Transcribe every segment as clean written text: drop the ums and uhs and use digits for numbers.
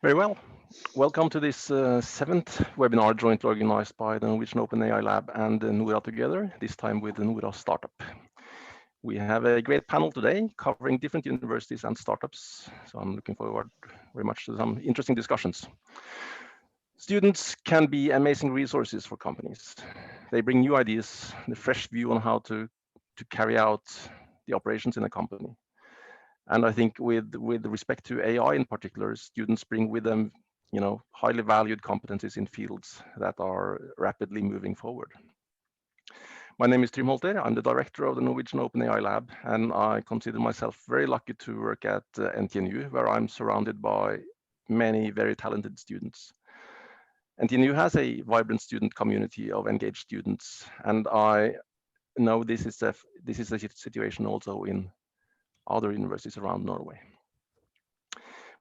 Very well. Welcome to this seventh webinar jointly organized by the Norwegian OpenAI Lab and NORA together, this time with the NORA.startup. We have a great panel today covering different universities and startups, so I'm looking forward very much to some interesting discussions. Students can be amazing resources for companies. They bring new ideas, the fresh view on how to carry out the operations in a company. And I think with respect to AI in particular, students bring with them, highly valued competencies in fields that are rapidly moving forward. My name is Trym Holter. I'm the director of the Norwegian OpenAI Lab, and I consider myself very lucky to work at NTNU, where I'm surrounded by many very talented students. NTNU has a vibrant student community of engaged students, and I know this is a situation also in other universities around Norway.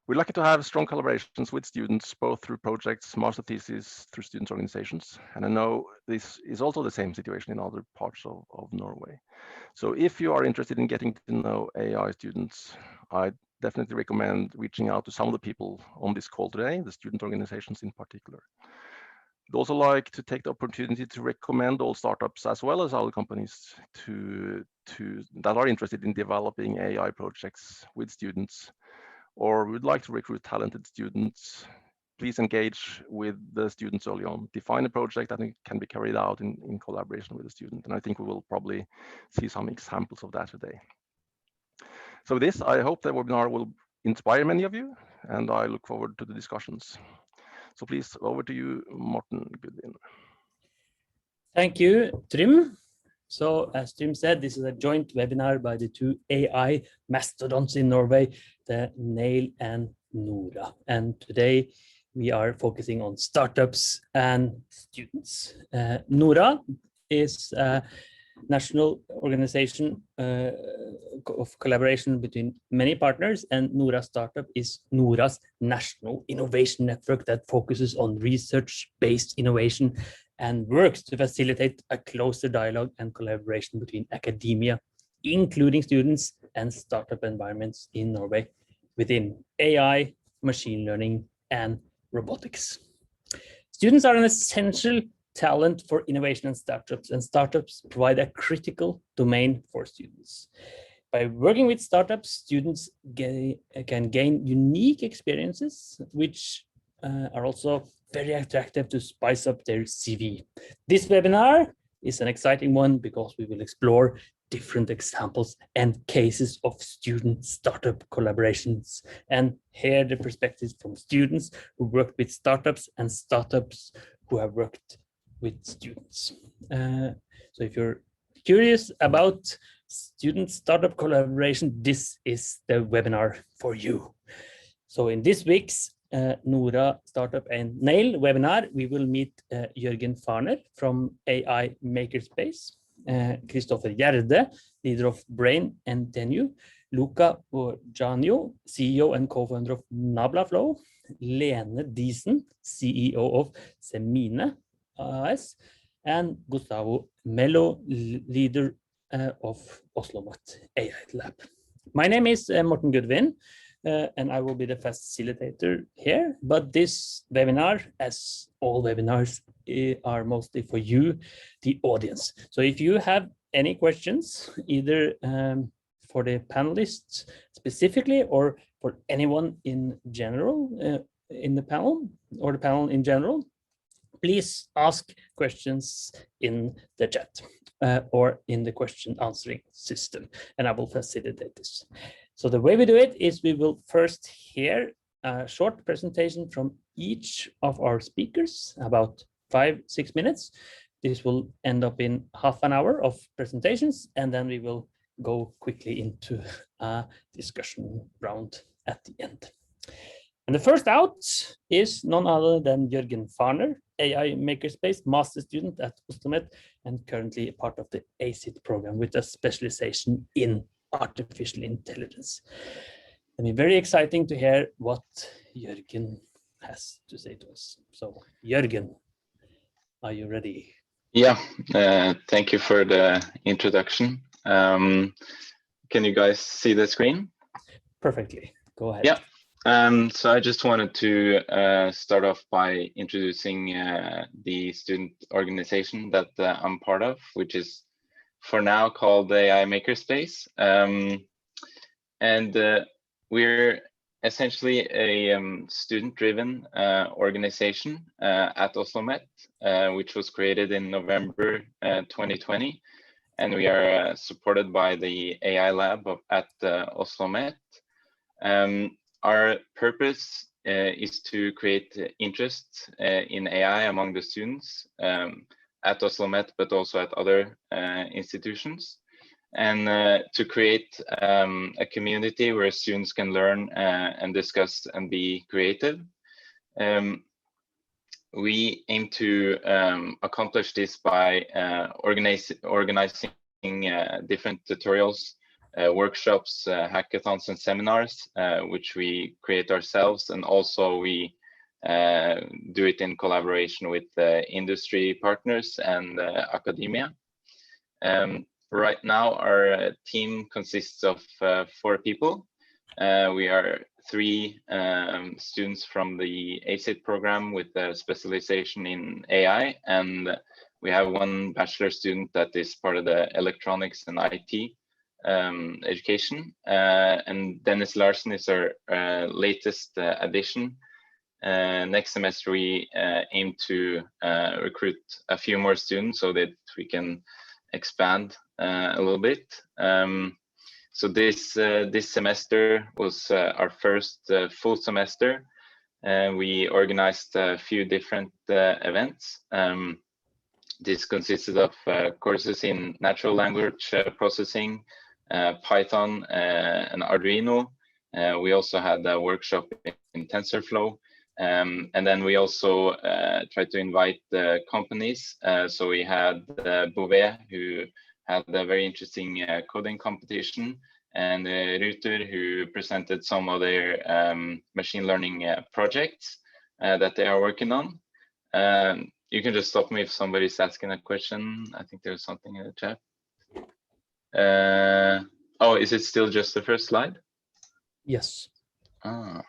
We're lucky to have strong collaborations with students, both through projects, master theses, through students' organizations. And I know this is also the same situation in other parts of Norway. So if you are interested in getting to know AI students, I definitely recommend reaching out to some of the people on this call today, the student organizations in particular. I'd also like to take the opportunity to recommend all startups as well as other companies that are interested in developing AI projects with students or would like to recruit talented students. Please engage with the students early on. Define a project that can be carried out in collaboration with the student. And I think we will probably see some examples of that today. So with this, I hope the webinar will inspire many of you, and I look forward to the discussions. So please, over to you, Morten Goodwin. Thank you, Trym. So as Trym said, this is a joint webinar by the two AI mastodons in Norway, the NAIL and NORA. And today we are focusing on startups and students. NORA is a national organization of collaboration between many partners, and NORA.startup is NORA's national innovation network that focuses on research-based innovation and works to facilitate a closer dialogue and collaboration between academia, including students and startup environments in Norway within AI, machine learning, and robotics. Students are an essential talent for innovation and startups provide a critical domain for students. By working with startups, students can gain unique experiences, which are also very attractive to spice up their CV. This webinar is an exciting one because we will explore different examples and cases of student startup collaborations and hear the perspectives from students who worked with startups and startups who have worked with students. So if you're curious about student startup collaboration, this is the webinar for you. So in this week's NORA Startup and NAIL webinar, we will meet Jørgen Farner from AI Makerspace, Kristoffer Gjerde, leader of Brain and NTNU, Luca Borgianio, CEO and co-founder of NablaFlow, Lene Diesen, CEO of Semine AS, and Gustavo Mello, leader of OsloMat AI Lab. My name is Morten Goodwin, and I will be the facilitator here, but this webinar, as all webinars, are mostly for you, the audience. So if you have any questions, either for the panelists specifically or for anyone in general in the panel or the panel in general, please ask questions in the chat or in the question answering system, and I will facilitate this. So the way we do it is we will first hear a short presentation from each of our speakers, about 5-6 minutes. This will end up in half an hour of presentations, and then we will go quickly into a discussion round at the end. And the first out is none other than Jørgen Farner, AI Makerspace master student at OsloMat and currently a part of the ACIT program with a specialization in artificial intelligence. And it's very exciting to hear what Jørgen has to say to us. So Jørgen, are you ready? Yeah, thank you for the introduction. Can you guys see the screen? Perfectly. Go ahead. Yeah. So I just wanted to start off by introducing the student organization that I'm part of, which is for now called the AI Makerspace. And we're essentially a student-driven organization at OsloMet, which was created in November 2020. And we are supported by the AI lab at OsloMet. Our purpose is to create interest in AI among the students at OsloMet, but also at other institutions, and to create a community where students can learn and discuss and be creative. We aim to accomplish this by organizing different tutorials, workshops, hackathons, and seminars, which we create ourselves, and also we do it in collaboration with industry partners and academia. Right now, our team consists of 4 people. We are 3 students from the ACIT program with a specialization in AI, and we have 1 bachelor student that is part of the electronics and IT education. And Dennis Larsen is our latest addition. Next semester, we aim to recruit a few more students so that we can expand a little bit. So this semester was our first full semester. We organized a few different events. This consisted of courses in natural language processing, Python, and Arduino. We also had a workshop in TensorFlow. And then we also tried to invite the companies. So we had Bouvet, who had a very interesting coding competition, and Ruter, who presented some of their machine learning projects that they are working on. You can just stop me if somebody's asking a question. I think there's something in the chat. Oh, is it still just the first slide? Yes. Ah,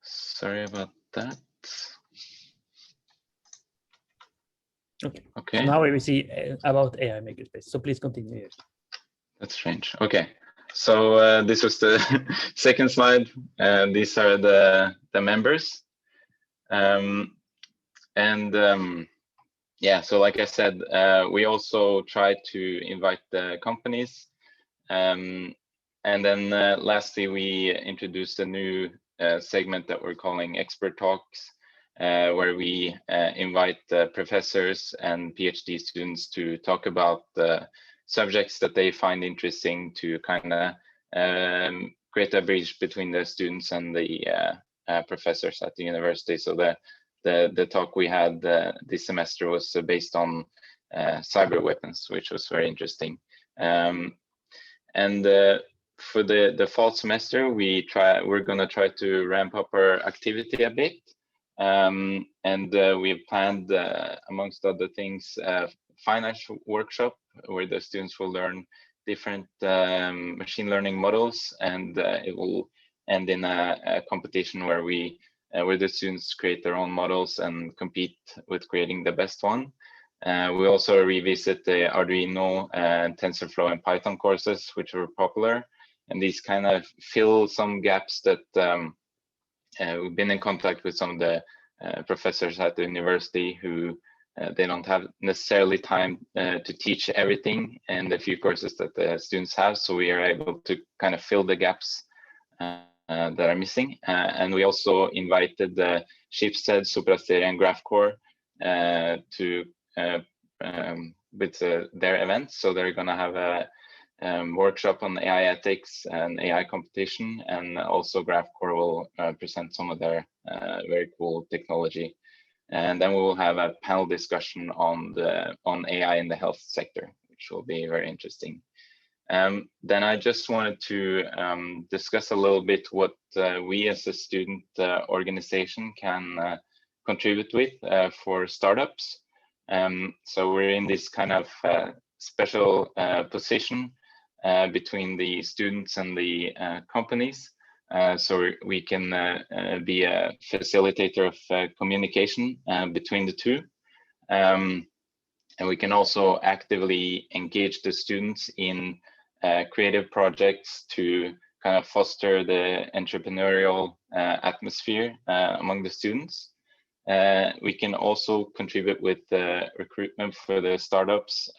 sorry about that. Okay. So now we see about AI Makerspace. So please continue. That's strange. Okay. So this was the second slide. These are the members. Yeah, so like I said, we also try to invite the companies. And then lastly, we introduced a new segment that we're calling Expert Talks, where we invite professors and PhD students to talk about the subjects that they find interesting, to kind of create a bridge between the students and the professors at the university. So the talk we had this semester was based on cyber weapons, which was very interesting. And for the fall semester, we're going to try to ramp up our activity a bit. And we've planned, amongst other things, finance workshop where the students will learn different machine learning models, and it will end in a competition where the students create their own models and compete with creating the best one. We also revisit the Arduino and TensorFlow and Python courses, which were popular, and these kind of fill some gaps that we've been in contact with some of the professors at the university who they don't have necessarily time to teach everything in the few courses that the students have. So we are able to kind of fill the gaps that are missing. And we also invited the Schibsted, Suprasteria, and GraphCore to with their events. So they're going to have a workshop on AI ethics and AI competition, and also GraphCore will present some of their very cool technology. And then we will have a panel discussion on AI in the health sector, which will be very interesting. Then I just wanted to discuss a little bit what we as a student organization can contribute with for startups. So we're in this kind of special position between the students and the companies. so we can be a facilitator of communication between the two. And we can also actively engage the students in creative projects to kind of foster the entrepreneurial atmosphere among the students. We can also contribute with recruitment for the startups.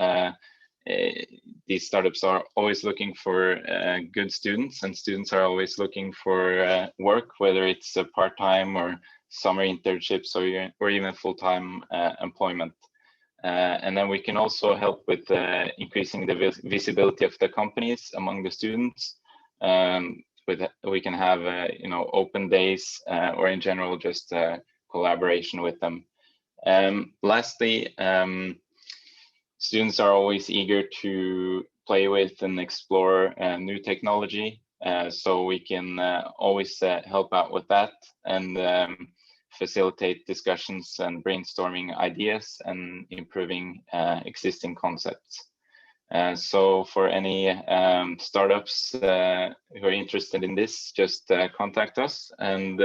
These startups are always looking for good students, and students are always looking for work, whether it's a part-time or summer internships or even full-time employment. And then we can also help with increasing the visibility of the companies among the students. We can have open days or in general just collaboration with them. Lastly, students are always eager to play with and explore new technology, so we can always help out with that and facilitate discussions and brainstorming ideas and improving existing concepts. So for any startups who are interested in this, just contact us, and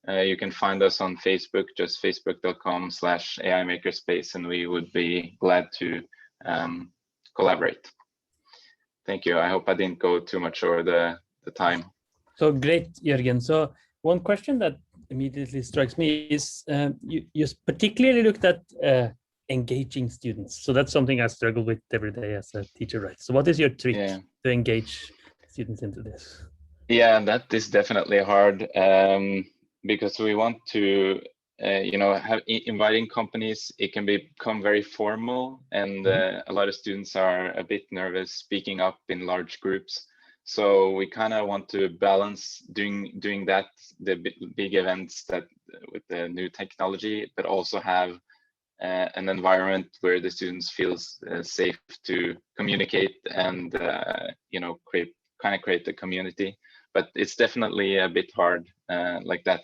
you can find us on Facebook, just facebook.com/AI Makerspace, and we would be glad to collaborate. Thank you. I hope I didn't go too much over the time. So great, Jørgen. So one question that immediately strikes me is you particularly looked at engaging students. So that's something I struggle with every day as a teacher, right? So what is your trick to engage students into this? Yeah, that is definitely hard because we want to, have inviting companies. It can become very formal, and a lot of students are a bit nervous speaking up in large groups. So we kind of want to balance doing that, the big events that with the new technology, but also have an environment where the students feel safe to communicate and create the community. But it's definitely a bit hard, like that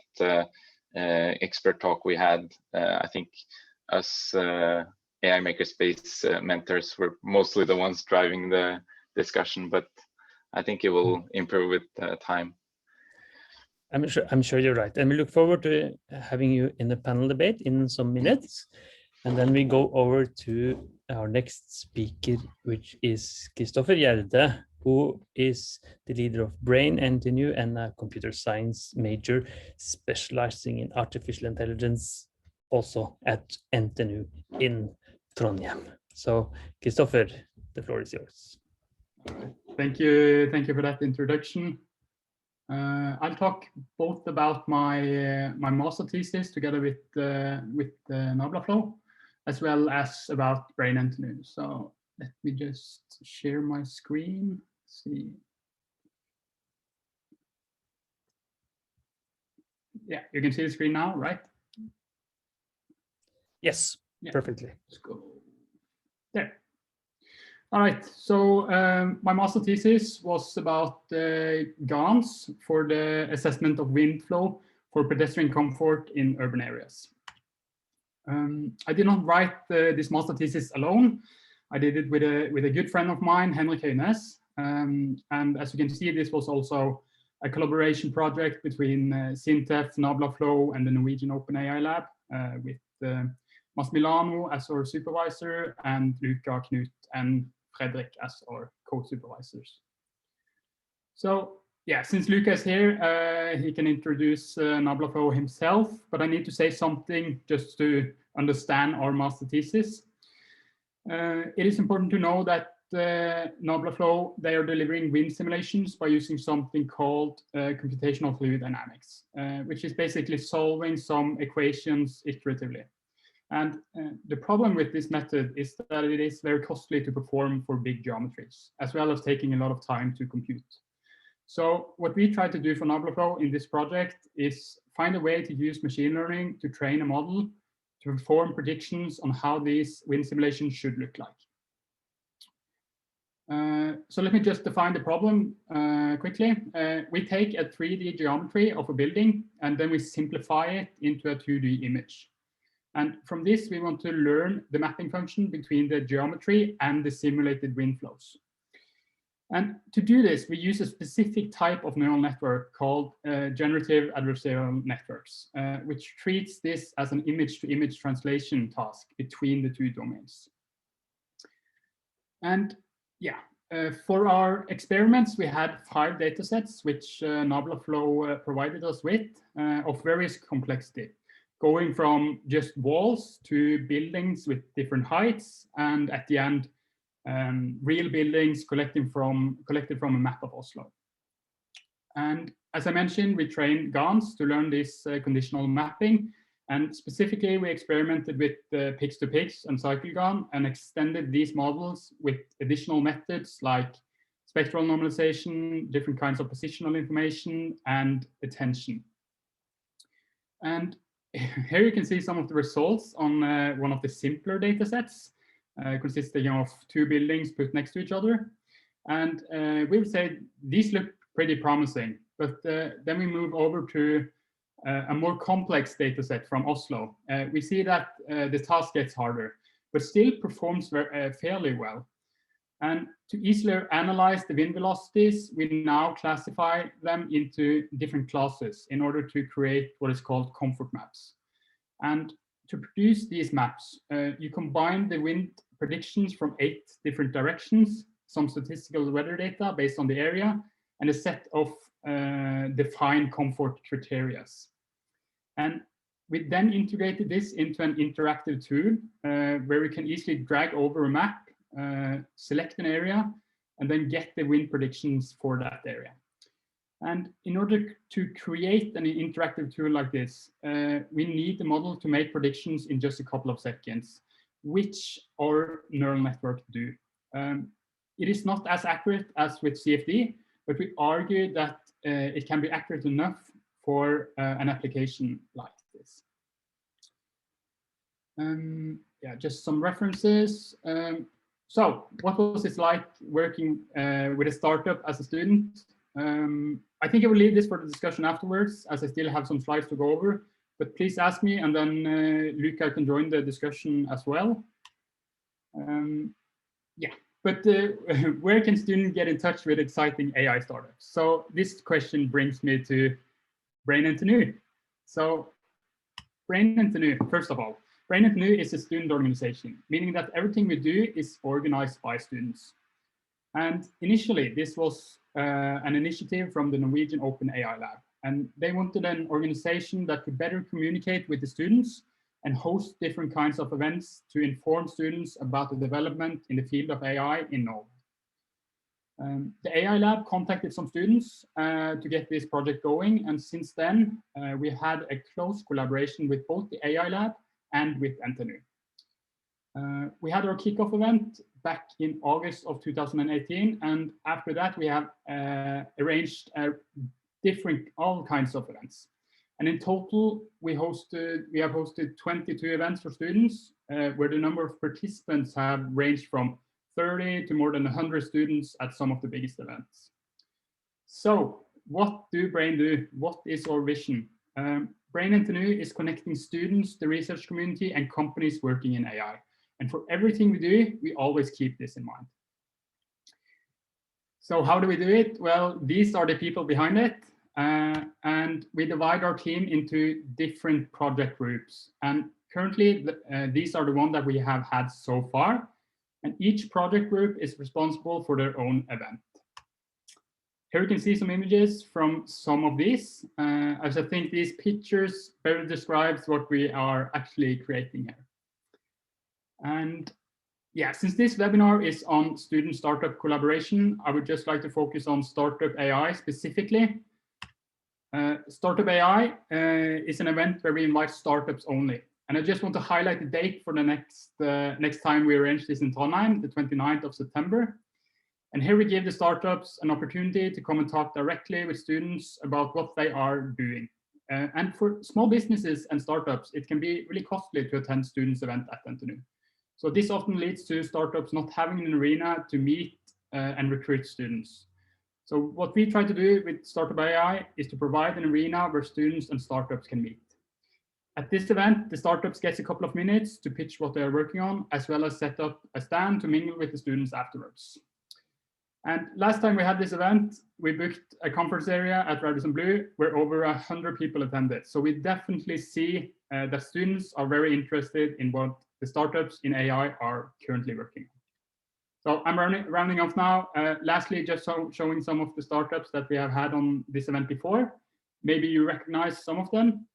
expert talk we had. I think us AI Makerspace mentors were mostly the ones driving the discussion, but I think it will improve with time. I'm sure you're right, and we look forward to having you in the panel debate in some minutes, and then we go over to our next speaker, which is Kristoffer Gjerde, who is the leader of Brain NTNU and a computer science major specializing in artificial intelligence, also at NTNU in Trondheim. So, Kristoffer, the floor is yours. Thank you for that introduction. I'll talk both about my master thesis together with NABLAFlow, as well as about Brain NTNU. So let me just share my screen. Let's see. Yeah, you can see the screen now, right? Yes, yeah. Perfectly. Let's go there. All right, so my master thesis was about GANs for the assessment of wind flow for pedestrian comfort in urban areas. I did not write this master thesis alone. I did it with a good friend of mine, Henrik Høines. And as you can see, this was also a collaboration project between SINTEF, NABLAFlow, and the Norwegian OpenAI Lab with Mas Milano as our supervisor and Luca, Knut, and Fredrik as our co-supervisors. So yeah, since Luca is here, he can introduce NABLAFlow himself, but I need to say something just to understand our master thesis. It is important to know that NABLAFlow, they are delivering wind simulations by using something called computational fluid dynamics, which is basically solving some equations iteratively. And the problem with this method is that it is very costly to perform for big geometries, as well as taking a lot of time to compute. So what we try to do for NABLAFlow in this project is find a way to use machine learning to train a model to perform predictions on how these wind simulations should look like. So let me just define the problem quickly. We take a 3D geometry of a building, and then we simplify it into a 2D image. And from this, we want to learn the mapping function between the geometry and the simulated wind flows. And to do this, we use a specific type of neural network called generative adversarial networks, which treats this as an image-to-image translation task between the two domains. And yeah, for our experiments, we had 5 data sets, which NABLAFlow provided us with, of various complexity, going from just walls to buildings with different heights, and at the end, real buildings collected from a map of Oslo. And as I mentioned, we trained GANs to learn this conditional mapping. And specifically, we experimented with pigs-to-pigs and CycleGAN and extended these models with additional methods like spectral normalization, different kinds of positional information, and attention. And here you can see some of the results on one of the simpler data sets, consisting of 2 buildings put next to each other. And we would say these look pretty promising, but then we move over to a more complex data set from Oslo. We see that the task gets harder, but still performs fairly well. And to easily analyze the wind velocities, we now classify them into different classes in order to create what is called comfort maps. And to produce these maps, you combine the wind predictions from 8 different directions, some statistical weather data based on the area, and a set of defined comfort criteria. And we then integrated this into an interactive tool where we can easily drag over a map, select an area, and then get the wind predictions for that area. And in order to create an interactive tool like this, we need the model to make predictions in just a couple of seconds, which our neural network do. It is not as accurate as with CFD, but we argue that it can be accurate enough for an application like this. Yeah, just some references. So what was it like working with a startup as a student? I think I will leave this for the discussion afterwards, as I still have some slides to go over, but please ask me, and then Luca can join the discussion as well. Yeah, but where can students get in touch with exciting AI startups? So this question brings me to Brain NTNU. So Brain NTNU, first of all, Brain NTNU is a student organization, meaning that everything we do is organized by students. And initially, this was an initiative from the Norwegian Open AI Lab. And they wanted an organization that could better communicate with the students and host different kinds of events to inform students about the development in the field of AI in Norway. The AI Lab contacted some students to get this project going. And since then, we had a close collaboration with both the AI Lab and with NTNU. We had our kickoff event back in August of 2018. And after that, we have arranged all kinds of events. And in total, we have hosted 22 events for students, where the number of participants have ranged from 30 to more than 100 students at some of the biggest events. So what do Brain do? What is our vision? Brain NTNU is connecting students, the research community, and companies working in AI. And for everything we do, we always keep this in mind. So how do we do it? Well, these are the people behind it. And we divide our team into different project groups. And currently, these are the ones that we have had so far. And each project group is responsible for their own event. Here you can see some images from some of these, as I think these pictures better describes what we are actually creating here. And yeah, since this webinar is on student startup collaboration, I would just like to focus on Startup AI specifically. Startup AI is an event where we invite startups only. And I just want to highlight the date for the next time we arrange this in Trondheim, the 29th of September. And here we give the startups an opportunity to come and talk directly with students about what they are doing. And for small businesses and startups, it can be really costly to attend students' event at NTNU. So this often leads to startups not having an arena to meet and recruit students. So what we try to do with Startup AI is to provide an arena where students and startups can meet. At this event, the startups get a couple of minutes to pitch what they are working on, as well as set up a stand to mingle with the students afterwards. And last time we had this event, we booked a conference area at Radisson Blu where over 100 people attended. So we definitely see that students are very interested in what the startups in AI are currently working on. So I'm rounding off now. Lastly, just showing some of the startups that we have had on this event before. Maybe you recognize some of them.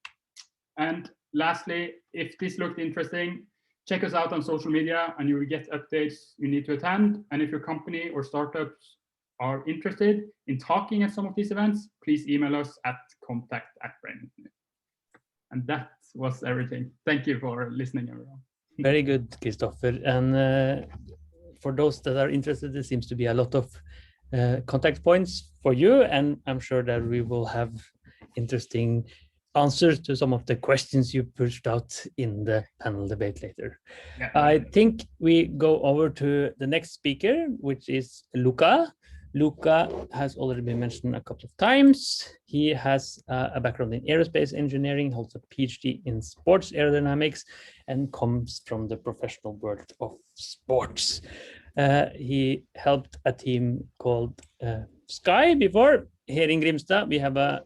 And lastly, if this looked interesting, check us out on social media and you will get updates you need to attend. And if your company or startups are interested in talking at some of these events, please email us at contact@brain. And that was everything. Thank you for listening, everyone. Very good, Christopher. And for those that are interested, there seems to be a lot of contact points for you. And I'm sure that we will have interesting answers to some of the questions you pushed out in the panel debate later. Yeah. I think we go over to the next speaker, which is Luca. Luca has already been mentioned a couple of times. He has a background in aerospace engineering, holds a PhD in sports aerodynamics, and comes from the professional world of sports. He helped a team called Sky before. Here in Grimstad, we have a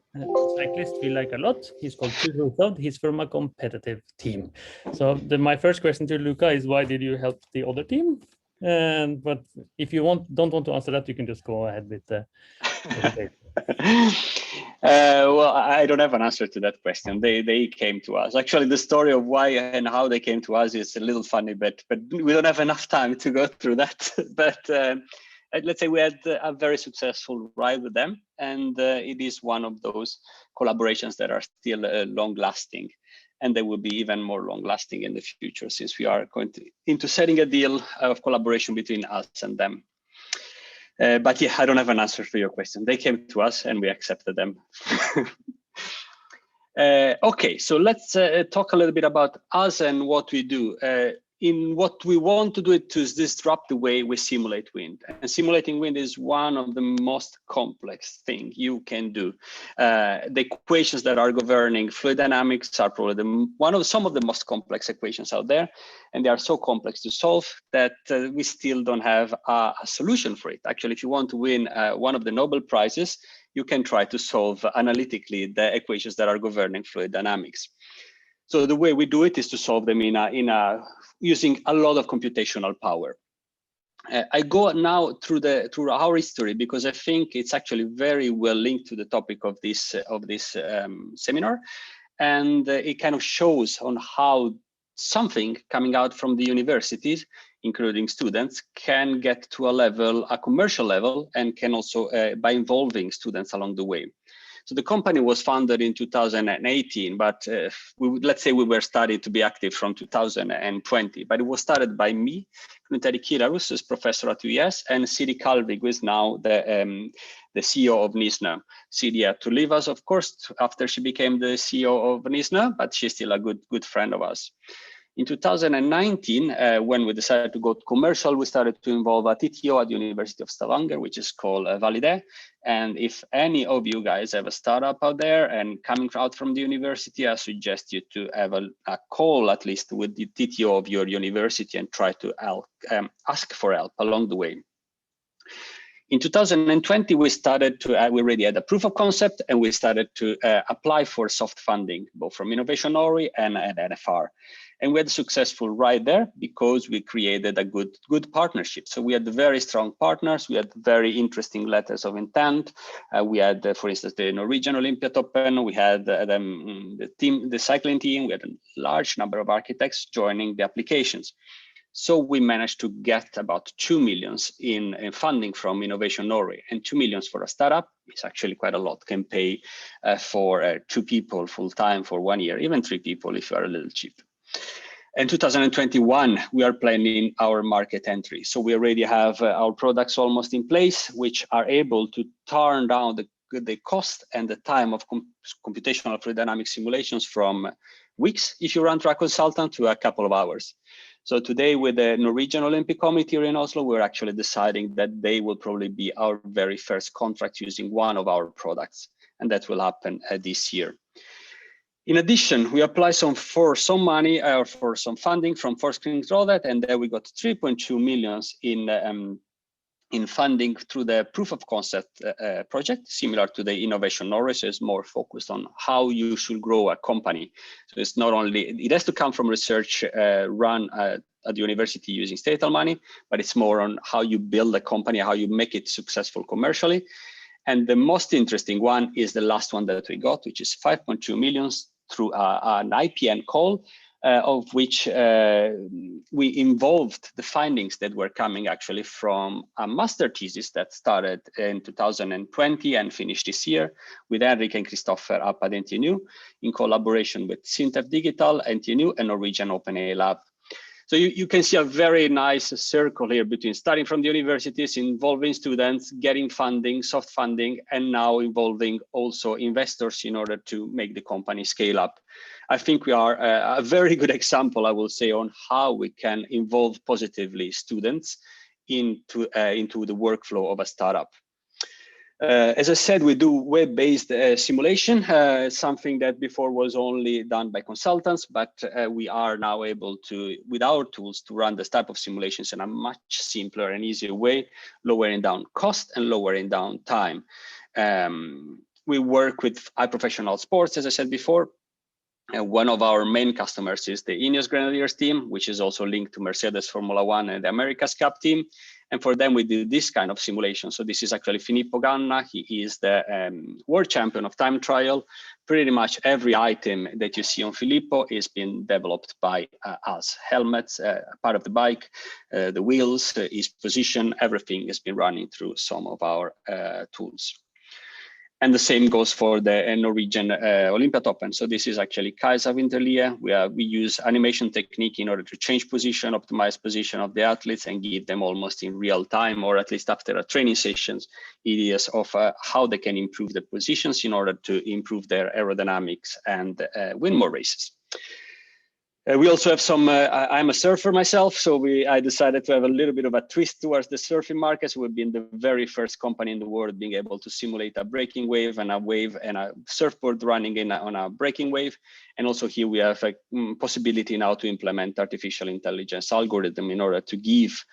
cyclist we like a lot. He's called Tuchel. He's from a competitive team. So my first question to Luca is, why did you help the other team? But if you don't want to answer that, you can just go ahead with the debate. Well, I don't have an answer to that question. They came to us. Actually, the story of why and how they came to us is a little funny, but we don't have enough time to go through that. But let's say we had a very successful ride with them, and it is one of those collaborations that are still long-lasting, and they will be even more long-lasting in the future, since we are going into setting a deal of collaboration between us and them. But yeah, I don't have an answer for your question. They came to us and we accepted them. Okay, so let's talk a little bit about us and what we do. In what we want to do it to disrupt the way we simulate wind. And simulating wind is one of the most complex things you can do. The equations that are governing fluid dynamics are probably some of the most complex equations out there. And they are so complex to solve that we still don't have a solution for it. Actually, if you want to win one of the Nobel Prizes, you can try to solve analytically the equations that are governing fluid dynamics. So the way we do it is to solve them using a lot of computational power. I go now through our history because I think it's actually very well linked to the topic of this seminar, and it kind of shows on how something coming out from the universities, including students, can get to a commercial level, and can also by involving students along the way. So the company was founded in 2018, but let's say we were started to be active from 2020. But it was started by me, Knut Kirarus, who's professor at UES, and Siri Kalvig, who is now the CEO of Nisnö. Siri had to leave us, of course, after she became the CEO of Nisnö, but she's still a good friend of us. In 2019, when we decided to go commercial, we started to involve a TTO at the University of Stavanger, which is called Valide. And if any of you guys have a startup out there and coming out from the university, I suggest you to have a call at least with the TTO of your university and try to ask for help along the way. In 2020, we already had a proof of concept, and we started to apply for soft funding, both from Innovation Norway and NFR. And we had a successful ride there because we created a good partnership. So we had very strong partners. We had very interesting letters of intent. We had, for instance, the Norwegian Olympiatoppen. We had the cycling team. We had a large number of architects joining the applications. So we managed to get about 2 million in funding from Innovation Norway, and 2 million for a startup is actually quite a lot. Can pay for 2 people full time for 1 year, even 3 people if you are a little cheap. In 2021, we are planning our market entry. So we already have our products almost in place, which are able to turn down the cost and the time of computational fluid dynamic simulations from weeks if you run through a consultant to a couple of hours. So today with the Norwegian Olympic Committee here in Oslo, we're actually deciding that they will probably be our very first contract using one of our products, and that will happen this year. In addition, we apply for some money or for some funding from Forskningsrådet, and there we got 3.2 million in funding through the proof of concept project, similar to the Innovation Norway. So it's more focused on how you should grow a company. So it's not only, it has to come from research run at the university using state money, but it's more on how you build a company, how you make it successful commercially. And the most interesting one is the last one that we got, which is 5.2 million through an IPN call, of which we involved the findings that were coming actually from a master thesis that started in 2020 and finished this year with Henrik and Christopher up at NTNU in collaboration with Sintef Digital, NTNU, and Norwegian OpenAI Lab. So you can see a very nice circle here between starting from the universities, involving students, getting funding, soft funding, and now involving also investors in order to make the company scale up. I think we are a very good example, I will say, on how we can involve positively students into the workflow of a startup. As I said, we do web-based simulation, something that before was only done by consultants, but we are now able to, with our tools, to run this type of simulations in a much simpler and easier way, lowering down cost and lowering down time. We work with high professional sports, as I said before. One of our main customers is the Ineos Grenadiers team, which is also linked to Mercedes Formula One and the America's Cup team. And for them, we do this kind of simulation. So this is actually Filippo Ganna. He is the world champion of time trial. Pretty much every item that you see on Filippo is being developed by us. Helmets, part of the bike, the wheels, his position, everything has been running through some of our tools. And the same goes for the Norwegian Olympiatoppen. So this is actually Kajsa Winterlie. We use animation technique in order to change position, optimize position of the athletes, and give them almost in real time, or at least after a training sessions, ideas of how they can improve the positions in order to improve their aerodynamics and win more races. We also have some, I'm a surfer myself, so I decided to have a little bit of a twist towards the surfing market. So we've been the very first company in the world being able to simulate a breaking wave and a surfboard running on a breaking wave. And also here we have a possibility now to implement artificial intelligence algorithm in order to give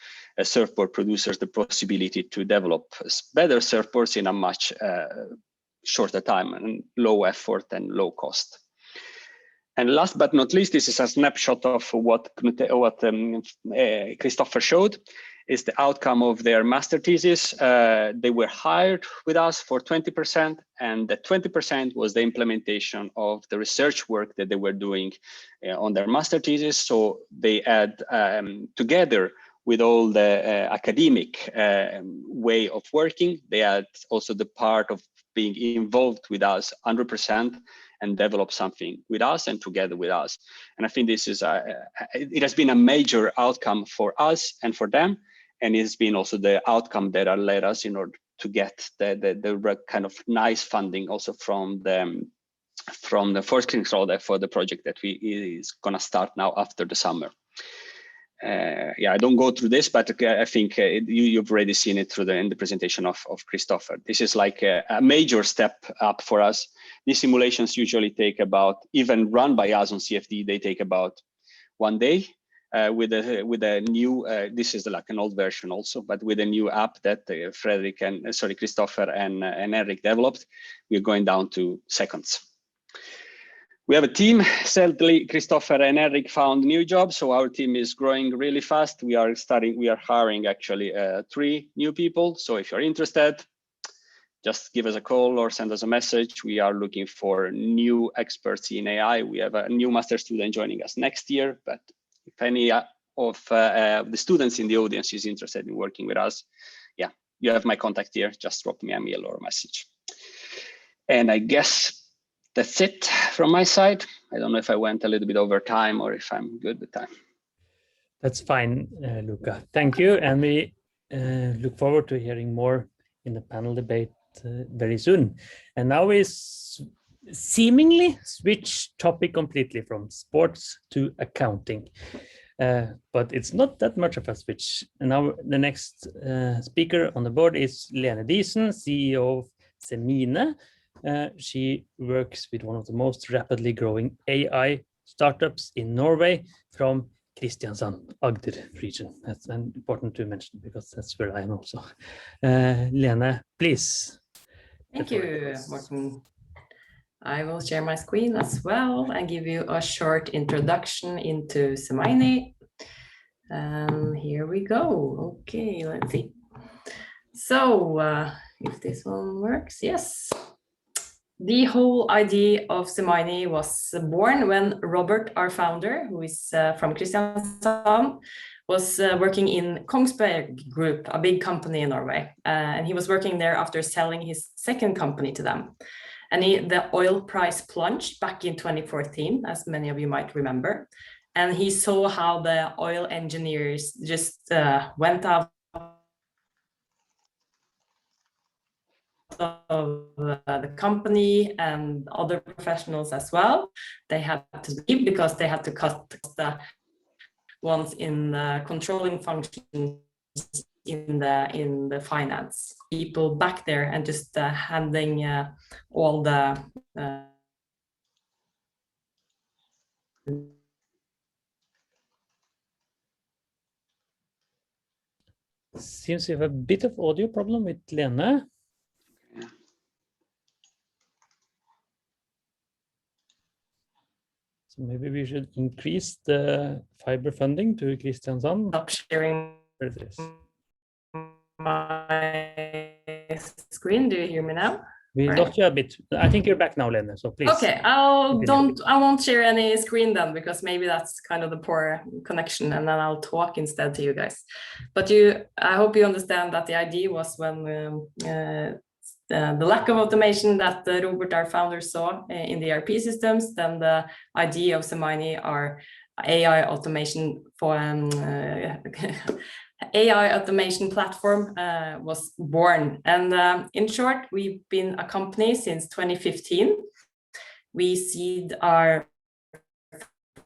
surfboard producers the possibility to develop better surfboards in a much shorter time and low effort and low cost. And last but not least, this is a snapshot of what Christopher showed, is the outcome of their master thesis. They were hired with us for 20%, and the 20% was the implementation of the research work that they were doing on their master thesis. So they had, together with all the academic way of working, they had also the part of being involved with us 100%, and develop something with us and together with us. And I think this is it has been a major outcome for us and for them, and it's been also the outcome that led us in order to get the kind of nice funding also from the first control for the project that is gonna start now after the summer. Yeah, I don't go through this, but I think you've already seen it in the presentation of Christopher. This is like a major step up for us. These simulations usually take about, even run by us on CFD, they take about 1 day. With a new, this is like an old version also, but with a new app that Christopher and Henrik developed, we're going down to seconds. We have a team. Sadly, Christopher and Henrik found new jobs, so our team is growing really fast. We are hiring actually 3 new people. So if you're interested, just give us a call or send us a message. We are looking for new experts in AI. We have a new master student joining us next year, but if any of the students in the audience is interested in working with us, yeah, you have my contact here. Just drop me a mail or a message. And I guess that's it from my side. I don't know if I went a little bit over time or if I'm good with time. That's fine, Luca. Thank you. And we look forward to hearing more in the panel debate very soon. And now we seemingly switch topic completely from sports to accounting. But it's not that much of a switch. And now the next speaker on the board is Lene Diesen, CEO of Semine. She works with one of the most rapidly growing AI startups in Norway, from Kristiansand, Agder region. That's important to mention because that's where I am also. Lene, please. Thank you, Morten. I will share my screen as well and give you a short introduction into Semini. Here we go. Okay, let's see. So if this one works, yes. The whole idea of Semini was born when Robert, our founder, who is from Kristiansand, was working in Kongsberg Group, a big company in Norway. And he was working there after selling his second company to them. And the oil price plunged back in 2014, as many of you might remember. And he saw how the oil engineers just went out of the company and other professionals as well. They had to leave because they had to cut the ones in the controlling functions in the finance people back there and just handling all the Seems you have a bit of audio problem with Lene. So maybe we should increase the fiber funding to Kristiansand. stop sharing There it is. my screen. Do you hear me now? We Right. lost you a bit. I think you're back now, Lene. So please. Okay, I won't share any screen then, because maybe that's kind of the poor connection, and then I'll talk instead to you guys. But I hope you understand that the idea was when the lack of automation that Robert, our founder, saw in the ERP systems, then the idea of Semini, our AI automation for AI automation platform was born. And in short, we've been a company since 2015. We seed our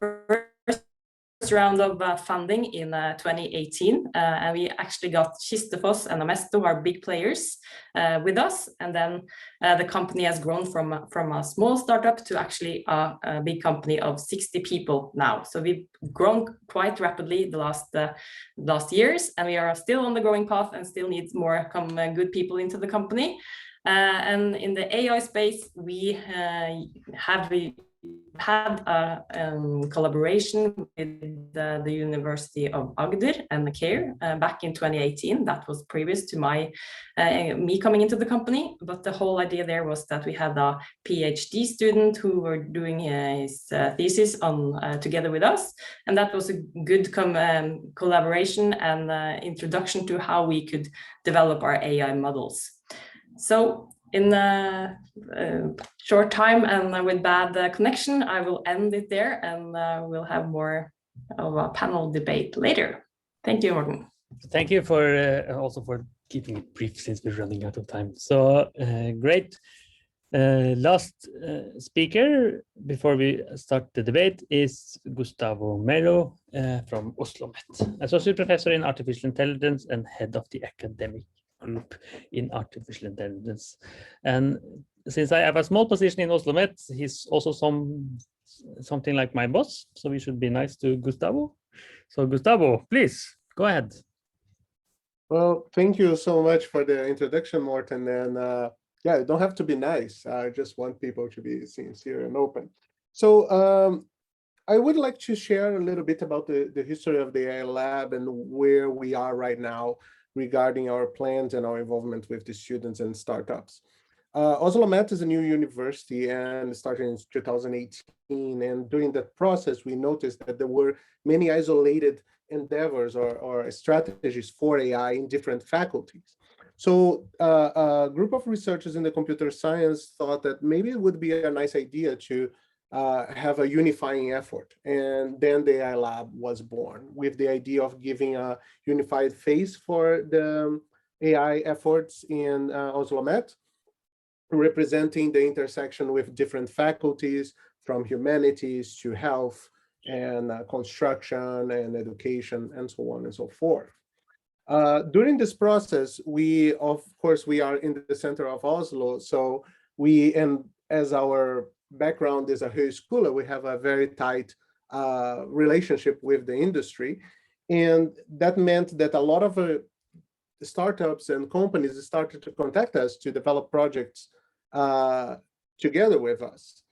first round of funding in 2018, and we actually got Kistefos and Amesto, our big players, with us. And then the company has grown from a small startup to actually a big company of 60 people now. So we've grown quite rapidly the last years, and we are still on the growing path and still need more good people into the company. And in the AI space, we have had a collaboration with the University of Agder and the CARE back in 2018. That was previous to me coming into the company, but the whole idea there was that we had a PhD student who were doing his thesis together with us, and that was a good collaboration and introduction to how we could develop our AI models. So in a short time and with bad connection, I will end it there, and we'll have more of a panel debate later. Thank you, Morten. Thank you for also for keeping it brief, since we're running out of time. So great. Last speaker before we start the debate is Gustavo Melo from OsloMet, Associate Professor in Artificial Intelligence and Head of the Academic Group in Artificial Intelligence. And since I have a small position in OsloMet, he's also something like my boss, so we should be nice to Gustavo. So Gustavo, please go ahead. Well, thank you so much for the introduction, Morten. And yeah, you don't have to be nice. I just want people to be sincere and open. So I would like to share a little bit about the history of the AI Lab and where we are right now regarding our plans and our involvement with the students and startups. OsloMet is a new university and started in 2018. And during that process, we noticed that there were many isolated endeavors or strategies for AI in different faculties. So a group of researchers in the computer science thought that maybe it would be a nice idea to have a unifying effort. And then the AI Lab was born with the idea of giving a unified face for the AI efforts in OsloMet, representing the intersection with different faculties from humanities to health and construction and education and so on and so forth. During this process, we are in the center of Oslo. So and as our background is a högskola, we have a very tight relationship with the industry. And that meant that a lot of startups and companies started to contact us to develop projects together with us.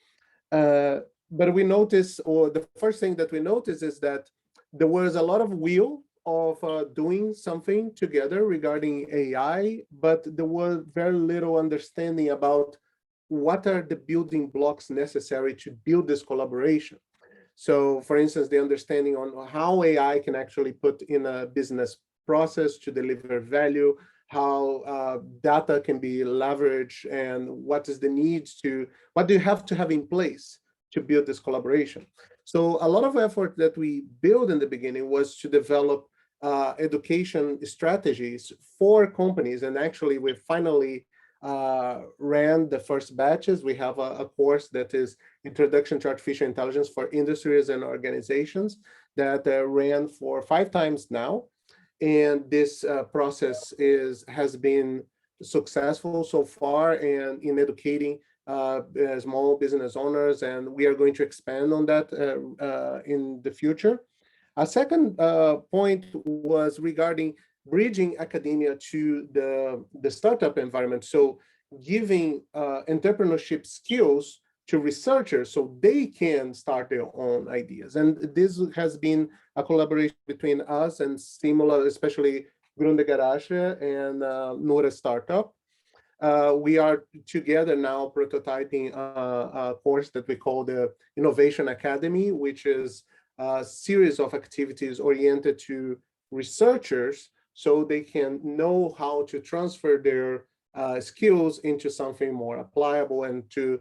But we noticed, or the first thing that we noticed is that there was a lot of will of doing something together regarding AI, but there was very little understanding about what are the building blocks necessary to build this collaboration. So for instance, the understanding on how AI can actually put in a business process to deliver value, how data can be leveraged, and what is the need to, what do you have to have in place to build this collaboration. So a lot of effort that we built in the beginning was to develop education strategies for companies. And actually, we finally ran the first batches. We have a course that is Introduction to Artificial Intelligence for Industries and Organizations that ran for 5 times now. And this process has been successful so far and in educating small business owners, and we are going to expand on that in the future. A second point was regarding bridging academia to the startup environment. So giving entrepreneurship skills to researchers so they can start their own ideas. And this has been a collaboration between us and Simula, especially Grundegarage and NORA.startup. We are together now prototyping a course that we call the Innovation Academy, which is a series of activities oriented to researchers so they can know how to transfer their skills into something more applicable and to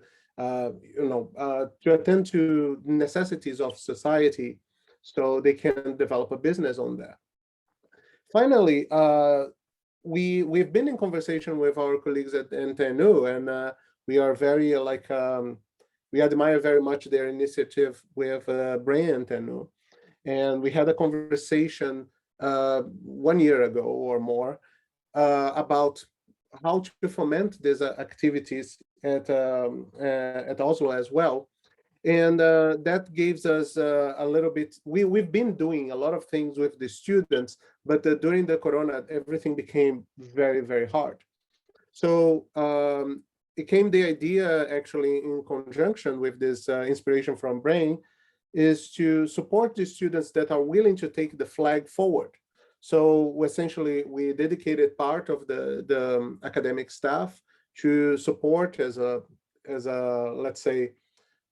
attend to necessities of society so they can develop a business on that. Finally, we've been in conversation with our colleagues at NTNU, and we are very we admire very much their initiative with Brain NTNU. And we had a conversation 1 year ago or more about how to foment these activities at Oslo as well. And that gives us a little bit, we've been doing a lot of things with the students, but during the Corona, everything became very, very hard. So it came the idea actually in conjunction with this inspiration from Brain is to support the students that are willing to take the flag forward. So essentially, we dedicated part of the academic staff to support as a let's say,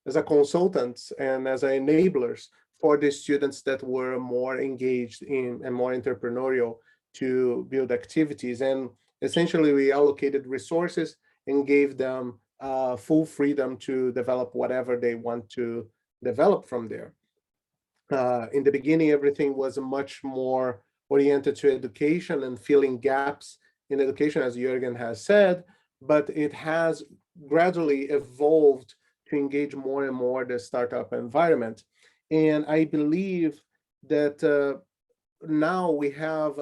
as a consultants and as enablers for the students that were more engaged in and more entrepreneurial to build activities. And essentially, we allocated resources and gave them full freedom to develop whatever they want to develop from there. In the beginning, everything was much more oriented to education and filling gaps in education, as Jürgen has said, but it has gradually evolved to engage more and more the startup environment. And I believe that now we have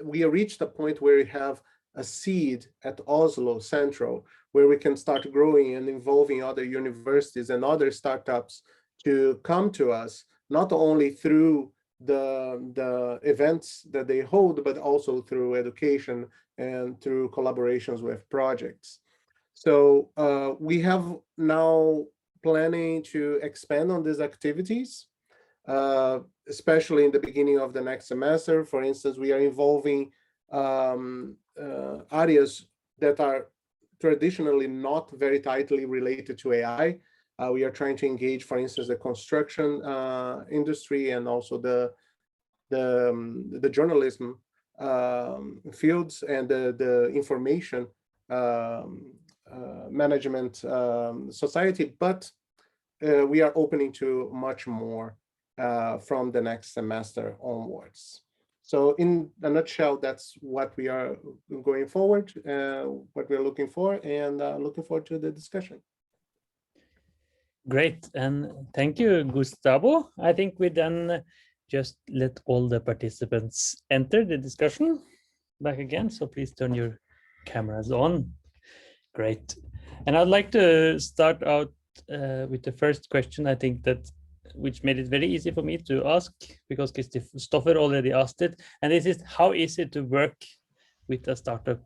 we reached a point where we have a seed at Oslo Central, where we can start growing and involving other universities and other startups to come to us, not only through the events that they hold, but also through education and through collaborations with projects. So we have now planning to expand on these activities, especially in the beginning of the next semester. For instance, we are involving areas that are traditionally not very tightly related to AI. We are trying to engage, for instance, the construction industry and also the journalism fields and the information management society, but we are opening to much more from the next semester onwards. So in a nutshell, that's what we are going forward, what we're looking for, and looking forward to the discussion. Great, and thank you, Gustavo. I think we then just let all the participants enter the discussion back again. So please turn your cameras on. Great. And I'd like to start out with the first question. I think that which made it very easy for me to ask because Christopher already asked it. And this is, how is it to work with a startup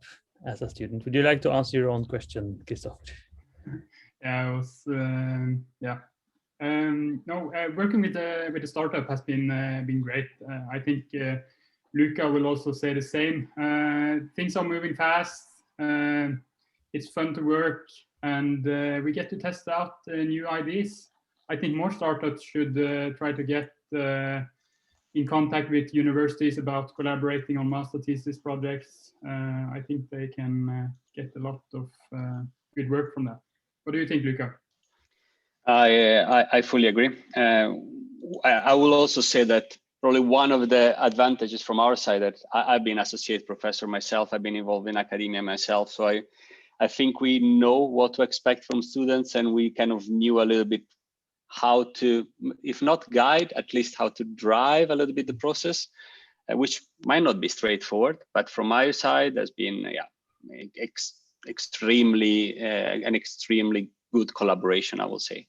as a student? Would you like to answer your own question, Christopher? Yeah, it was, yeah. No, working with the startup has been great. I think Luca will also say the same. Things are moving fast. It's fun to work, and we get to test out new ideas. I think more startups should try to get in contact with universities about collaborating on master thesis projects. I think they can get a lot of good work from that. What do you think, Luca? I fully agree. I will also say that probably one of the advantages from our side that I've been associate professor myself, I've been involved in academia myself, so I think we know what to expect from students, and we kind of knew a little bit how to, if not guide, at least how to drive a little bit the process, which might not be straightforward, but from my side, there's been extremely an extremely good collaboration, I will say.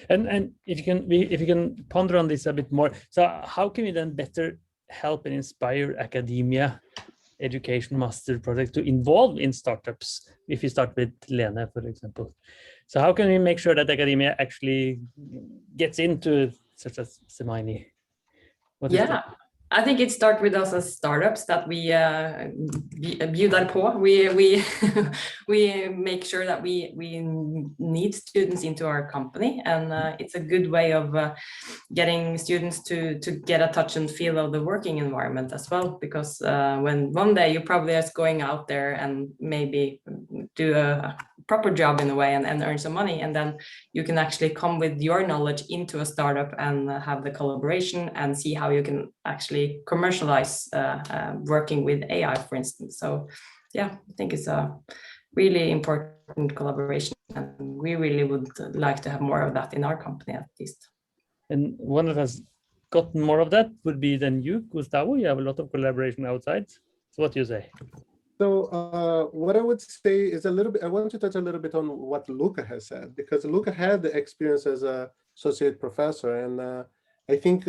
And if you can ponder on this a bit more, so how can we then better help and inspire academia, education master projects to involve in startups? If you start with Lene, for example, so how can we make sure that academia actually gets into such as Semini? Yeah, I think it starts with us as startups that we bjuder på. We make sure that we need students into our company, and it's a good way of getting students to get a touch and feel of the working environment as well. Because when one day you're probably just going out there and maybe do a proper job in a way and earn some money, and then you can actually come with your knowledge into a startup and have the collaboration and see how you can actually commercialize working with AI, for instance. So yeah, I think it's a really important collaboration, and we really would like to have more of that in our company at least. And one that has gotten more of that would be then you, Gustavo. You have a lot of collaboration outside. So what do you say? So what I would say is I want to touch a little bit on what Luca has said, because Luca had the experience as an associate professor, and I think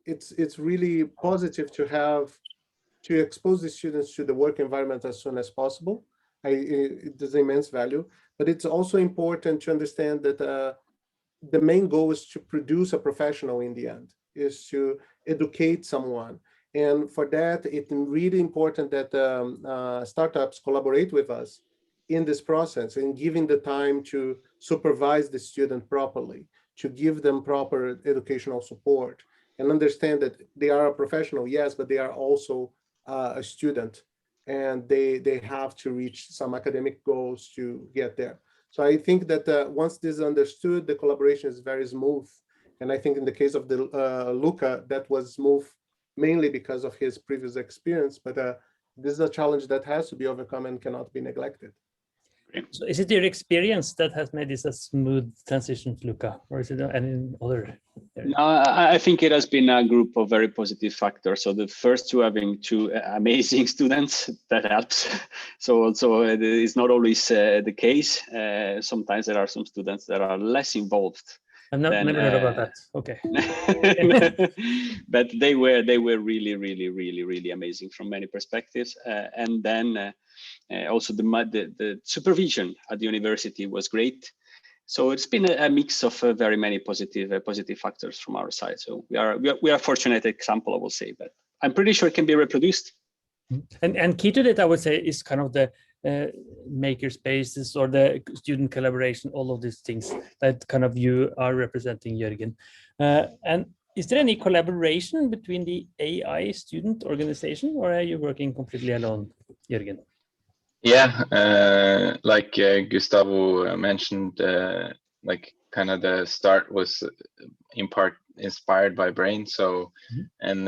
it's really positive to expose the students to the work environment as soon as possible. It has immense value, but it's also important to understand that the main goal is to produce a professional in the end, is to educate someone. And for that, it's really important that startups collaborate with us in this process and giving the time to supervise the student properly, to give them proper educational support, and understand that they are a professional, yes, but they are also a student, and they have to reach some academic goals to get there. So I think that once this is understood, the collaboration is very smooth. And I think in the case of the Luca, that was smooth mainly because of his previous experience, but this is a challenge that has to be overcome and cannot be neglected. So is it your experience that has made this a smooth transition, Luca, or is it any other? No, I think it has been a group of very positive factors. So the first two, having two amazing students, that helps. So also it's not always the case. Sometimes there are some students that are less involved. I've never heard about that. Okay. But they were really amazing from many perspectives. And then also the supervision at the university was great. So it's been a mix of very many positive factors from our side. So we are a fortunate example, I will say, but I'm pretty sure it can be reproduced. And key to that, I would say, is kind of the maker spaces or the student collaboration, all of these things that kind of you are representing, Jørgen. And is there any collaboration between the AI student organization, or are you working completely alone, Jørgen? Yeah, like Gustavo mentioned, like kind of the start was in part inspired by Brain. So, and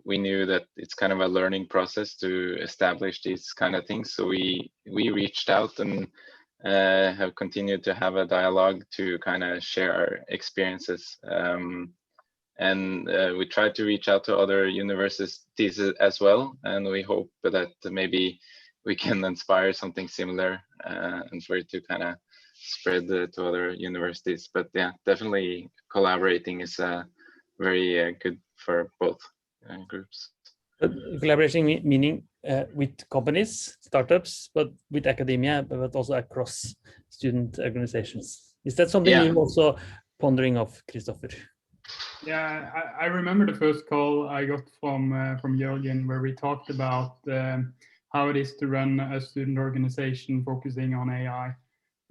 we knew that it's kind of a learning process to establish these kind of things. So we reached out and have continued to have a dialogue to kind of share our experiences. And we tried to reach out to other universities as well. And we hope that maybe we can inspire something similar and for it to kind of spread to other universities. But yeah, definitely collaborating is very good for both groups. Collaboration meaning with companies, startups, but with academia, but also across student organizations. Is that something you're also pondering of, Christopher? Yeah, I remember the first call I got from Jørgen, where we talked about how it is to run a student organization focusing on AI.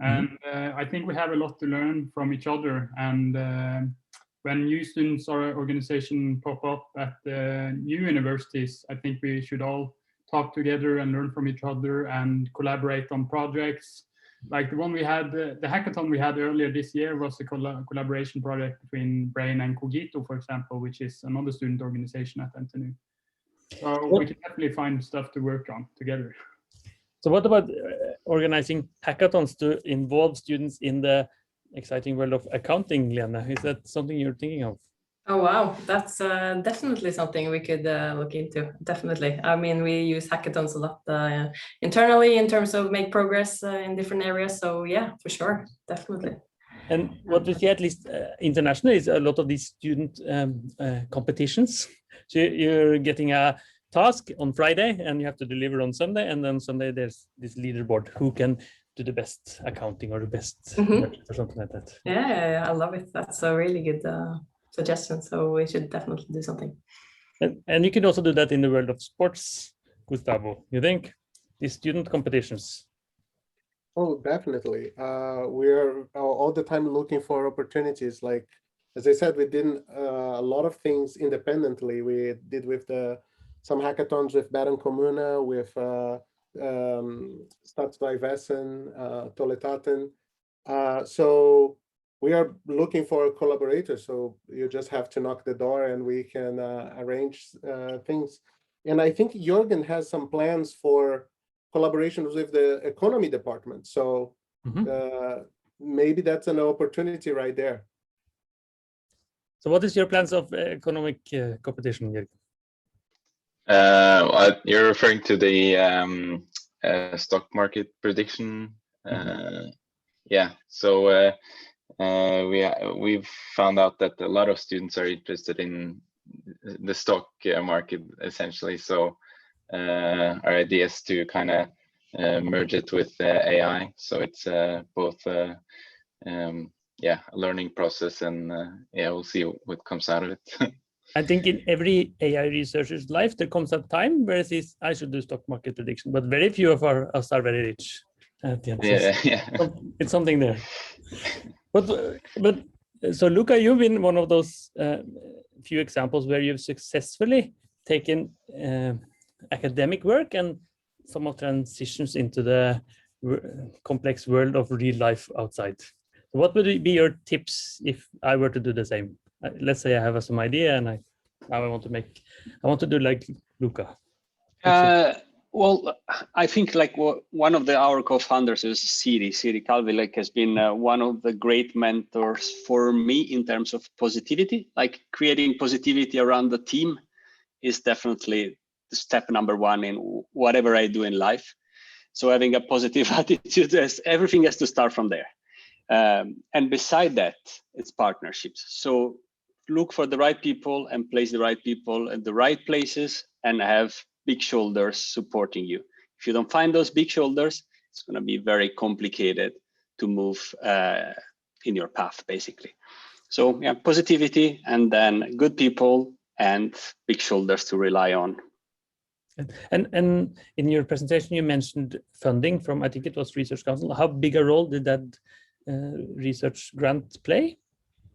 And I think we have a lot to learn from each other. And when new students or organization pop up at new universities, I think we should all talk together and learn from each other and collaborate on projects. Like the one we had, the hackathon we had earlier this year was a collaboration project between Brain and Cogito, for example, which is another student organization at NTNU. So we can definitely find stuff to work on together. So what about organizing hackathons to involve students in the exciting world of accounting, Lena? Is that something you're thinking of? Oh, wow. That's definitely something we could look into. Definitely. I mean, we use hackathons a lot internally in terms of make progress in different areas. So yeah, for sure. Definitely. And what we see, at least internationally, is a lot of these student competitions. So you're getting a task on Friday and you have to deliver on Sunday, and then Sunday there's this leaderboard who can do the best accounting or the best or something like that. Yeah, I love it. That's a really good suggestion. So we should definitely do something. And you can also do that in the world of sports, Gustavo. You think these student competitions? Oh, definitely. We are all the time looking for opportunities. Like, as I said, we did a lot of things independently. We did with some hackathons with Bærum Kommune, with Stadsvegvesen, Tolletaten. So we are looking for collaborators. So you just have to knock the door and we can arrange things. And I think Jørgen has some plans for collaborations with the economy department. So maybe that's an opportunity right there. So what is your plans of economic competition, Jørgen? You're referring to the stock market prediction. Yeah, so we've found out that a lot of students are interested in the stock market, essentially. So our idea is to kind of merge it with AI. So it's both a learning process, and yeah, we'll see what comes out of it. I think in every AI researcher's life, there comes a time where it says, I should do stock market prediction, but very few of us are very rich at the end. It's something there. But so Luca, you've been one of those few examples where you've successfully taken academic work and some of transitions into the complex world of real life outside. So what would be your tips if I were to do the same? Let's say I have some idea and I want to do like Luca. Well, I think like one of our co-founders is Siri Calvi, has been one of the great mentors for me in terms of positivity. Like creating positivity around the team is definitely step number one in whatever I do in life. So having a positive attitude, everything has to start from there. And beside that, it's partnerships. So look for the right people and place the right people at the right places and have big shoulders supporting you. If you don't find those big shoulders, it's going to be very complicated to move in your path, basically. So yeah, positivity and then good people and big shoulders to rely on. And in your presentation, you mentioned funding from, I think it was Research Council. How big a role did that research grant play?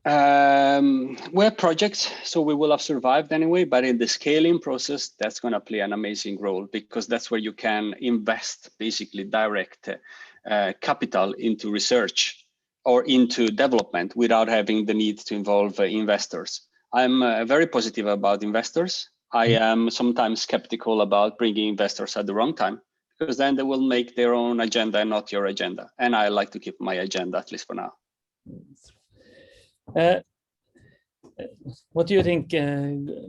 We're projects, so we will have survived anyway, but in the scaling process, that's going to play an amazing role because that's where you can invest basically direct capital into research or into development without having the need to involve investors. I'm very positive about investors. I am sometimes skeptical about bringing investors at the wrong time because then they will make their own agenda and not your agenda. And I like to keep my agenda, at least for now. What do you think,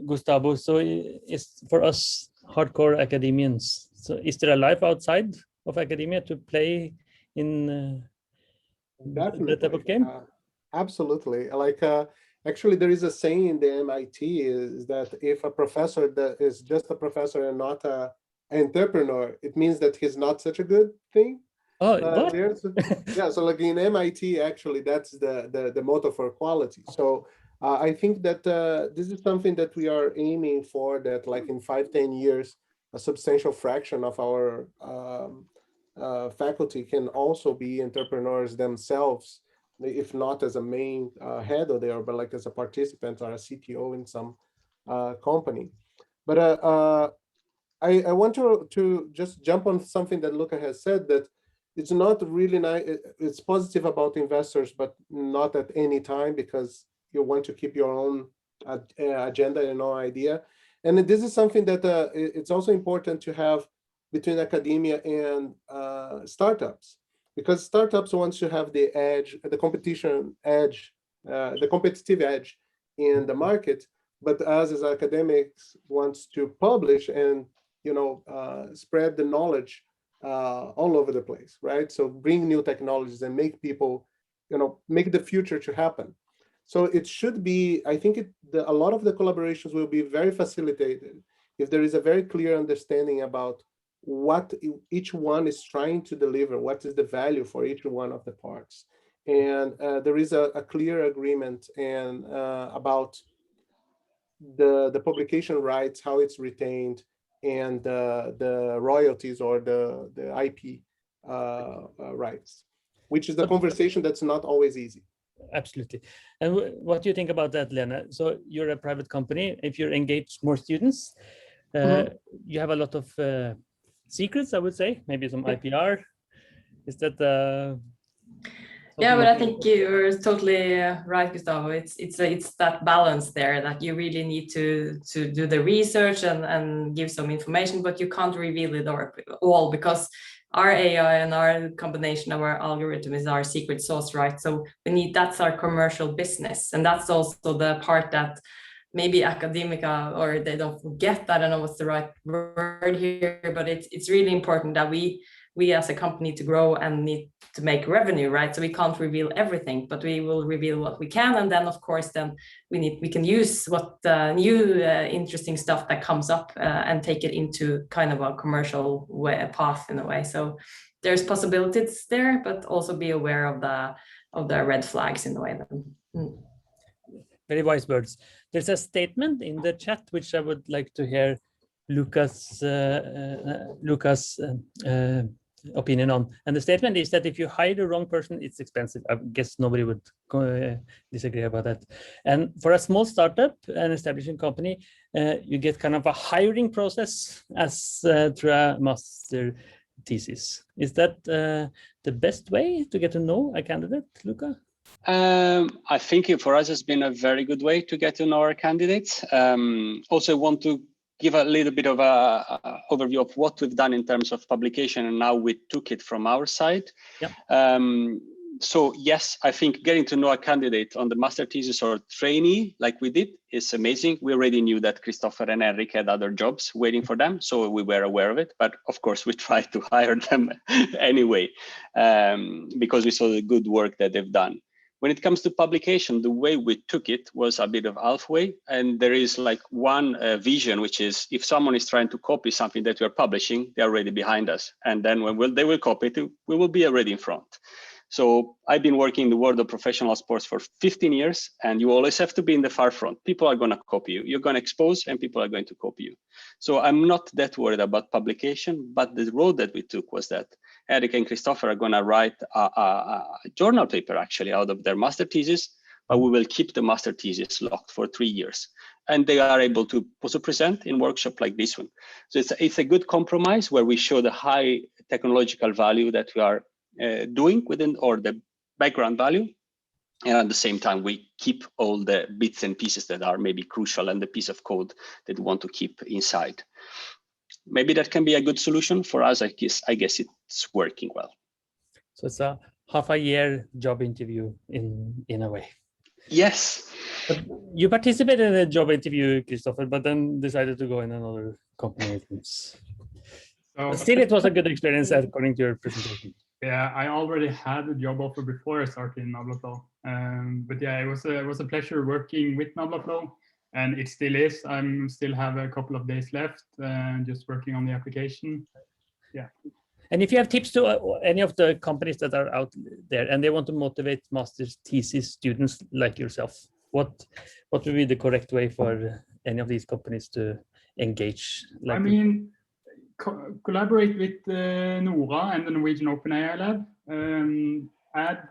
Gustavo? So is for us hardcore academians So is there a life outside of academia to play in that type of game? Absolutely. Like, actually, there is a saying in the MIT is that if a professor that is just a professor and not an entrepreneur, it means that he's not such a good thing. Oh, what? Yeah, so like in MIT, actually, that's the motto for quality. So I think that this is something that we are aiming for, that like in 5-10 years, a substantial fraction of our faculty can also be entrepreneurs themselves, if not as a main head of there, but like as a participant or a CTO in some company. But I want to just jump on something that Luca has said, that it's not really nice. It's positive about investors, but not at any time, because you want to keep your own agenda and own idea. And this is something that it's also important to have between academia and startups, because startups wants to have the edge, the competition edge, the competitive edge in the market, but us as academics wants to publish and spread the knowledge all over the place, right? So bring new technologies and make people, make the future to happen. So it should be, I think a lot of the collaborations will be very facilitated if there is a very clear understanding about what each one is trying to deliver, what is the value for each one of the parts. And there is a clear agreement and about the publication rights, how it's retained, and the royalties or the IP rights, which is a conversation that's not always easy. Absolutely. And what do you think about that, Lena? So you're a private company. If you engage more students, you have a lot of secrets, I would say, maybe some IPR. Is that yeah, but I think you're totally right, Gustavo. It's that balance there that you really need to do the research and give some information, but you can't reveal it all, because our AI and our combination of our algorithm is our secret sauce, right? So that's our commercial business, and that's also the part that maybe academia, or they don't forget. I don't know what's the right word here, but it's really important that we as a company to grow and need to make revenue, right? So we can't reveal everything, but we will reveal what we can, and then of course then we can use what new interesting stuff that comes up and take it into kind of a commercial path in a way. So there's possibilities there, but also be aware of the red flags in a way. Very wise words. There's a statement in the chat which I would like to hear Lucas' opinion on. And the statement is that if you hire the wrong person, it's expensive. I guess nobody would disagree about that. And for a small startup, an establishing company, you get kind of a hiring process as through a master thesis. Is that the best way to get to know a candidate, Luca? I think for us it's been a very good way to get to know our candidates. Also want to give a little bit of a overview of what we've done in terms of publication and how we took it from our side. Yeah. So yes, I think getting to know a candidate on the master thesis or trainee like we did is amazing. We already knew that Christopher and Eric had other jobs waiting for them, so we were aware of it. But of course, we tried to hire them anyway, because we saw the good work that they've done. When it comes to publication, the way we took it was a bit of halfway, and there is like one vision, which is if someone is trying to copy something that we are publishing, they're already behind us. And then when they will copy it, we will be already in front. So I've been working in the world of professional sports for 15 years, and you always have to be in the far front. People are going to copy you. You're going to expose, and people are going to copy you. So I'm not that worried about publication, but the road that we took was that Eric and Christopher are going to write a journal paper actually out of their master thesis, but we will keep the master thesis locked for 3 years. And they are able to also present in workshop like this one. So it's a good compromise where we show the high technological value that we are doing within, or the background value. And at the same time, we keep all the bits and pieces that are maybe crucial and the piece of code that we want to keep inside. Maybe that can be a good solution for us. I guess it's working well. So it's a half a year job interview in a way. Yes. But you participated in a job interview, Christopher, but then decided to go in another company. But still, it was a good experience according to your presentation. Yeah, I already had a job offer before I started in NORA.startup. But yeah, it was a pleasure working with NORA.startup, and it still is. I'm still have a couple of days left, just working on the application. Yeah. And if you have tips to any of the companies that are out there and they want to motivate master's thesis students like yourself, what would be the correct way for any of these companies to engage? I mean, collaborate with NORA and the Norwegian OpenAI Lab. Add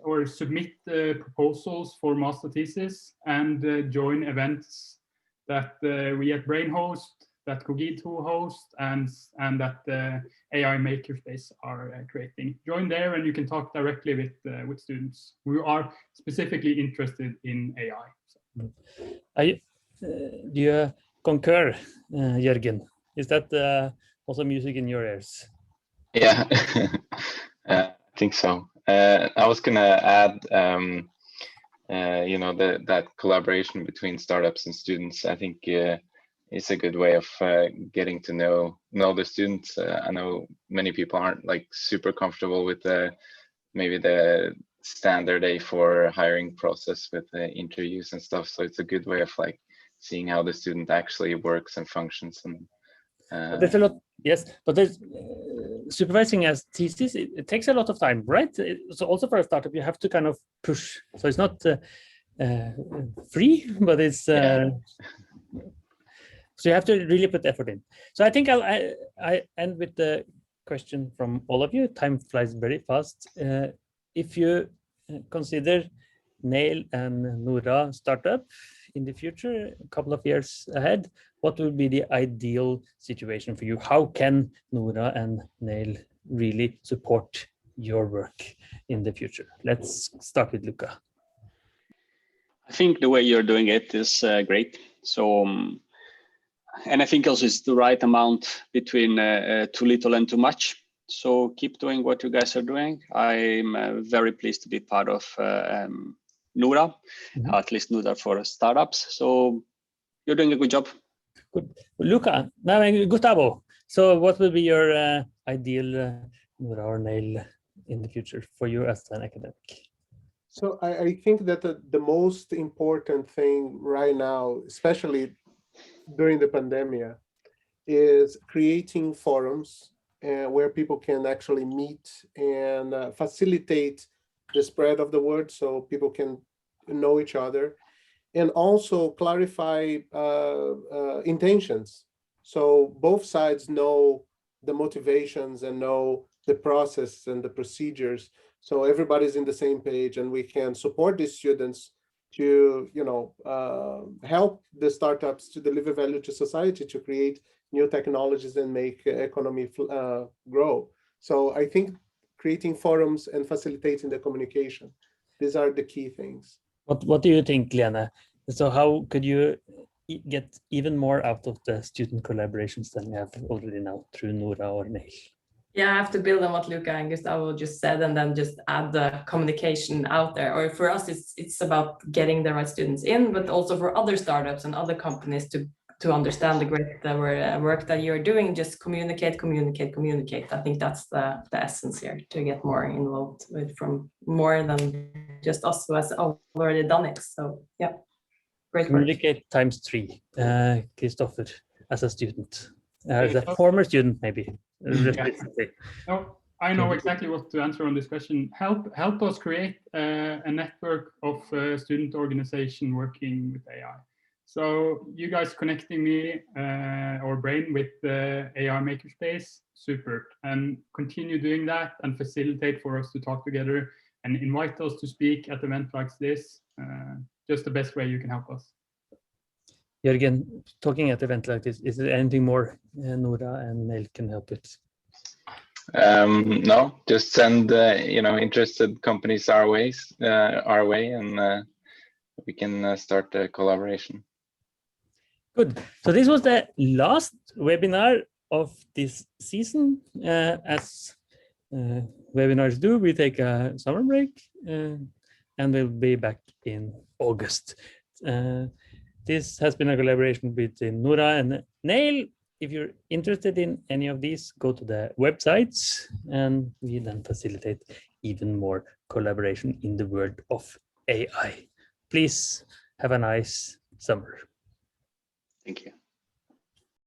or submit proposals for master thesis, and join events that we at Brain host, that Cogito host, and that AI Makerspace are creating. Join there, and you can talk directly with students who are specifically interested in AI. So. Do you concur, Jørgen? Is that also music in your ears? Yeah, I think so. I was gonna add, that collaboration between startups and students. I think is a good way of getting to know the students. I know many people aren't like super comfortable with maybe the standard A4 hiring process with the interviews and stuff. So it's a good way of like seeing how the student actually works and functions. And there's a lot, yes, but there's supervising as thesis. It takes a lot of time, right? So also for a startup, you have to kind of push. So it's not free, but it's so you have to really put effort in. So I think I end with the question from all of you. Time flies very fast. If you consider NAIL and NORA startup in the future, a couple of years ahead, what would be the ideal situation for you? How can NORA and NAIL really support your work in the future? Let's start with Luca. I think the way you're doing it is great. So, and I think also it's the right amount between too little and too much. So keep doing what you guys are doing. I'm very pleased to be part of NORA, at least NORA for startups. So you're doing a good job. Good. Luca, now Gustavo. So what will be your ideal NORA or NAIL in the future for you as an academic? So I think that the most important thing right now, especially during the pandemic, is creating forums where people can actually meet and facilitate the spread of the word so people can know each other, and also clarify intentions. So both sides know the motivations and know the process and the procedures. So everybody's in the same page, and we can support these students to, help the startups to deliver value to society, to create new technologies and make economy grow. So I think creating forums and facilitating the communication, these are the key things. What do you think, Lena? So how could you get even more out of the student collaborations than you have already now through NORA or NAIL? Yeah, I have to build on what Luca and Gustavo just said, and then just add the communication out there. Or for us, it's about getting the right students in, but also for other startups and other companies to understand the great work that you're doing. Just communicate. I think that's the essence here, to get more involved from more than just us who has already done it. So yeah, great communicate work. Times 3. Christopher, as a student, as a former student, maybe. No, I know exactly what to answer on this question. Help us create a network of student organization working with AI. So you guys connecting me or Brain with the AI Makerspace, super. And continue doing that and facilitate for us to talk together and invite us to speak at events like this. Just the best way you can help us. Jørgen, talking at event like this, is there anything more NORA and NAIL can help with? No, just send interested companies our way, and we can start a collaboration. Good. So this was the last webinar of this season. As webinars do, we take a summer break, and we'll be back in August. This has been a collaboration between NORA and NAIL, if you're interested in any of these, go to the websites, and we then facilitate even more collaboration in the world of AI. Please have a nice summer. Thank you.